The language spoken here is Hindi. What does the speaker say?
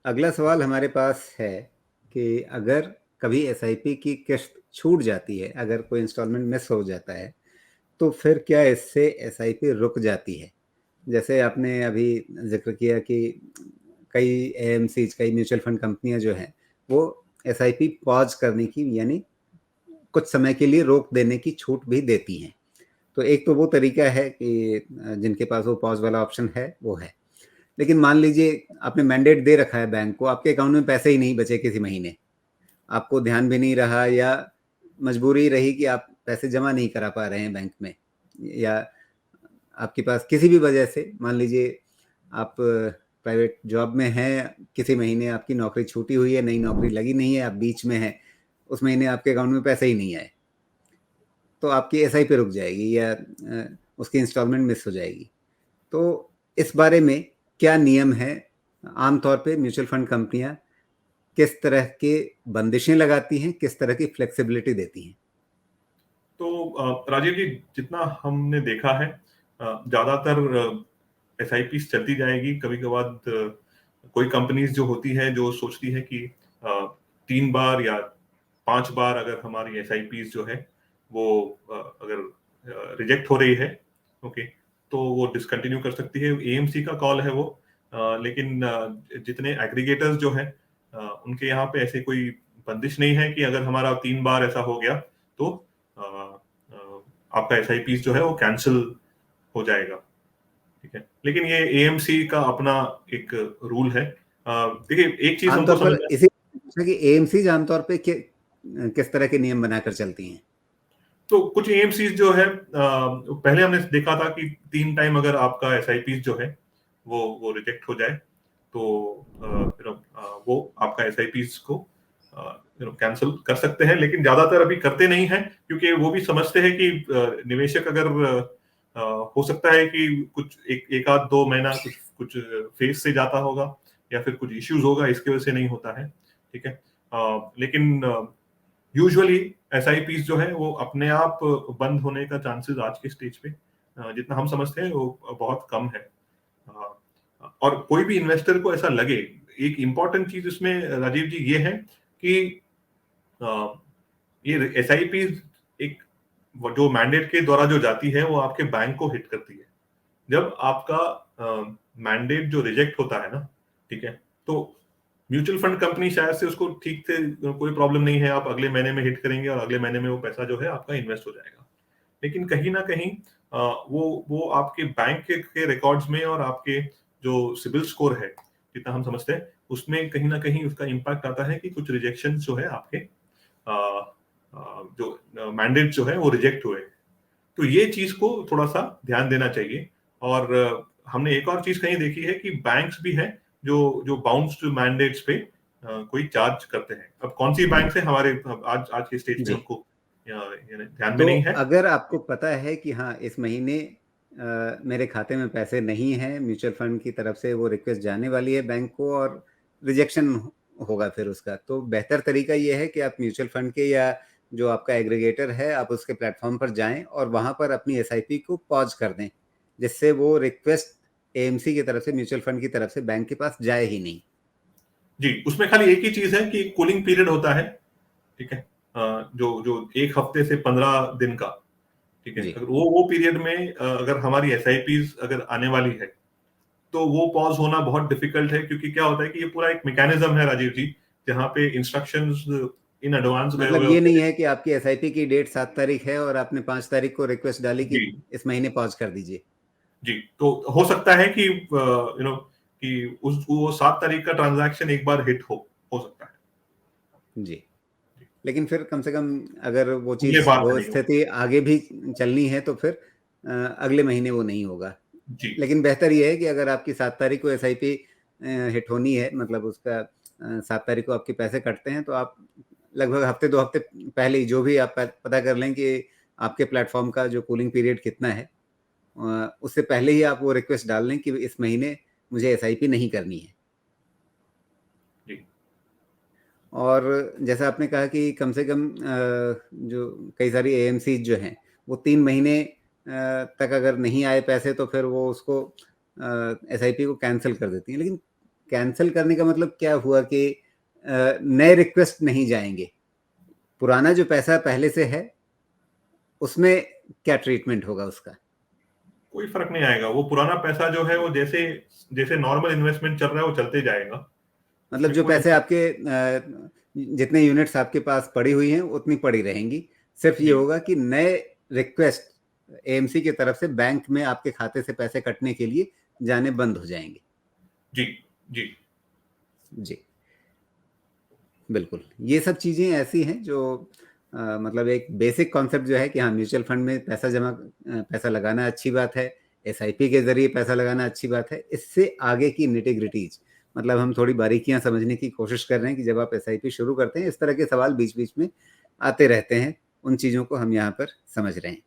अगला सवाल हमारे पास है कि अगर कभी एसआईपी की किश्त छूट जाती है, अगर कोई इंस्टॉलमेंट मिस हो जाता है, तो फिर क्या इससे एसआईपी रुक जाती है? जैसे आपने अभी ज़िक्र किया कि कई एएमसीज़, कई म्यूचुअल फंड कंपनियाँ जो हैं, वो एसआईपी पॉज़ करने की, यानी कुछ समय के लिए रोक देने की छूट भी देती हैं। तो एक तो वो तरीका है कि जिनके पास वो पॉज़ वाला ऑप्शन है, वो है। लेकिन मान लीजिए आपने मैंडेट दे रखा है बैंक को, आपके अकाउंट में पैसे ही नहीं बचे किसी महीने, आपको ध्यान भी नहीं रहा या मजबूरी रही कि आप पैसे जमा नहीं करा पा रहे हैं बैंक में, या आपके पास किसी भी वजह से, मान लीजिए आप प्राइवेट जॉब में हैं, किसी महीने आपकी नौकरी छूटी हुई है, नई नौकरी लगी नहीं है, आप बीच में हैं, उस महीने आपके अकाउंट में पैसे ही नहीं आए, तो आपकी एसआईपी रुक जाएगी या उसकी इंस्टॉलमेंट मिस हो जाएगी। तो इस बारे में क्या नियम है? आमतौर पे म्यूचुअल फंड कंपनियां किस तरह के बंदिशें लगाती हैं, किस तरह की फ्लेक्सिबिलिटी देती हैं? तो राजीव जी, जितना हमने देखा है, ज्यादातर एसआईपी चलती जाएगी। कभी कभार कोई कंपनीज जो होती है जो सोचती है कि 3 बार या 5 बार अगर हमारी एसआईपी जो है वो अगर रिजेक्ट हो रही है, ओके, तो वो डिसकंटिन्यू कर सकती है। एएमसी का कॉल है वो। लेकिन जितने एग्रीगेटर्स जो है, उनके यहाँ पे ऐसे कोई बंदिश नहीं है कि अगर हमारा 3 बार ऐसा हो गया तो अ, अ, आपका एसआईपी जो है वो कैंसिल हो जाएगा। ठीक है, लेकिन ये एएमसी का अपना एक रूल है। देखिए, एक चीज हमको आमतौर पर समझना। इसी पूछना कि एएमसीज आमतौर पे किस तरह के नियम बनाकर चलती हैं? तो कुछ एएमसी जो है, पहले हमने देखा था कि 3 टाइम अगर आपका एसआईपी जो है वो रिजेक्ट हो जाए तो वो आपका एसआईपी को कैंसिल कर सकते हैं। लेकिन ज्यादातर अभी करते नहीं है, क्योंकि वो भी समझते हैं कि निवेशक अगर हो सकता है कि कुछ एक आध 2 महीना कुछ कुछ फेज से जाता होगा या फिर कुछ इश्यूज होगा, इसकी वजह से नहीं होता है। ठीक है, लेकिन यूजुअली एसआईपी जो है वो अपने आप बंद होने का चांसेस आज के स्टेज पे, जितना हम समझते हैं, वो बहुत कम है। और कोई भी इन्वेस्टर को ऐसा लगे, एक इंपॉर्टेंट चीज इसमें राजीव जी ये है कि ये एसआईपी एक जो मैंडेट के द्वारा जो जाती है वो आपके बैंक को हिट करती है। जब आपका मैंडेट जो रिजेक्ट होता है ना, ठीक है, तो म्यूचुअल फंड कंपनी शायद से उसको ठीक से कोई प्रॉब्लम नहीं है, आप अगले महीने में हिट करेंगे और अगले महीने में वो पैसा जो है आपका इन्वेस्ट हो जाएगा। लेकिन कहीं ना कहीं वो आपके बैंक के रिकॉर्ड्स में और आपके जो सिबिल स्कोर है, जितना हम समझते हैं, उसमें कहीं ना कहीं उसका इम्पैक्ट आता है कि कुछ रिजेक्शन जो है आपके जो मैंडेट जो है वो रिजेक्ट हुए। तो ये चीज को थोड़ा सा ध्यान देना चाहिए। और हमने एक और चीज कहीं देखी है कि बैंक्स भी हैं जो जो बाउंस्ड मैंडेट्स पे कोई चार्ज करते हैं। अब कौन सी बैंक से हमारे आज आज के स्टेज पे जी। हमको ध्यान में तो नहीं है। अगर आपको पता है कि हाँ, इस महीने मेरे खाते में पैसे नहीं हैं, म्यूचुअल फंड की तरफ से वो रिक्वेस्ट जाने वाली है बैंक को और रिजेक्शन होगा फिर उसका, तो बेहतर तरीका ये है कि आप म्यूचुअल फंड के या जो आपका एग्रीगेटर है, आप उसके प्लेटफॉर्म पर जाएं और वहां पर अपनी एसआईपी को पॉज कर दें, जिससे वो रिक्वेस्ट एएमसी की तरफ से, म्यूचुअल फंड की तरफ से बैंक के पास जाए ही नहीं। जी, उसमें खाली एक ही चीज है कि कूलिंग पीरियड होता है। ठीक है, जो जो एक हफ्ते से 15 दिन का। ठीक है, जी। अगर वो पीरियड में अगर हमारी एसआईपी अगर आने वाली है तो वो पॉज होना बहुत डिफिकल्ट है, क्योंकि क्या होता है कि ये पूरा एक मैकेनिज्म है राजीव जी, जहाँ पे इंस्ट्रक्शंस इन एडवांस गए मतलब हुए ये होते नहीं हैं। है कि आपकी एसआईपी की डेट 7 तारीख है और आपने 5 तारीख को रिक्वेस्ट डाली कि जी इस महीने पॉज कर दीजिए। जी, तो हो सकता है कि कि उस वो 7 तारीख का ट्रांजैक्शन एक बार हिट हो सकता है। जी। लेकिन फिर कम से कम अगर वो अगले चीज़, बार से वो नहीं होगा। स्थिति आगे भी चलनी है तो फिर अगले महीने वो नहीं होगा। जी लेकिन बेहतर ये है कि अगर आपकी 7 तारीख को एसआईपी हिट होनी है, मतलब उसका 7 तारीख को आपके पैसे कटते हैं, तो आप लगभग हफ्ते 2 हफ्ते पहले ही जो भी आप पता कर लें कि आपके प्लेटफॉर्म का जो कूलिंग पीरियड कितना है, उससे पहले ही आप वो रिक्वेस्ट डाल लें कि इस महीने मुझे एसआईपी नहीं करनी है। जी और जैसा आपने कहा कि कम से कम जो कई सारी एएमसी जो हैं, वो 3 महीने तक अगर नहीं आए पैसे तो फिर वो उसको एसआईपी को कैंसिल कर देती हैं। लेकिन कैंसिल करने का मतलब क्या हुआ कि नए रिक्वेस्ट नहीं जाएंगे, पुराना जो पैसा पहले से है उसमें क्या ट्रीटमेंट होगा उसका? कोई फर्क नहीं आएगा, वो पुराना पैसा जो है वो जैसे जैसे नॉर्मल इन्वेस्टमेंट चल रहा है वो चलते जाएगा। मतलब उसमें जो कोई पैसे आपके जितने यूनिट्स आपके पास पड़ी हुई हैं उतनी पड़ी रहेंगी, सिर्फ ये जी होगा कि नए रिक्वेस्ट एएमसी की तरफ से बैंक में आपके खाते से पैसे कटने के लिए जाने बंद हो जाएंगे। जी जी जी बिल्कुल, ये सब चीज़ें ऐसी हैं जो मतलब एक बेसिक कॉन्सेप्ट जो है कि हाँ, म्यूचुअल फंड में पैसा लगाना अच्छी बात है, एसआईपी के ज़रिए पैसा लगाना अच्छी बात है। इससे आगे की निटी-ग्रिटीज़ मतलब हम थोड़ी बारीकियाँ समझने की कोशिश कर रहे हैं कि जब आप एसआईपी शुरू करते हैं, इस तरह के सवाल बीच-बीच में आते रहते हैं, उन चीज़ों को हम यहाँ पर समझ रहे हैं।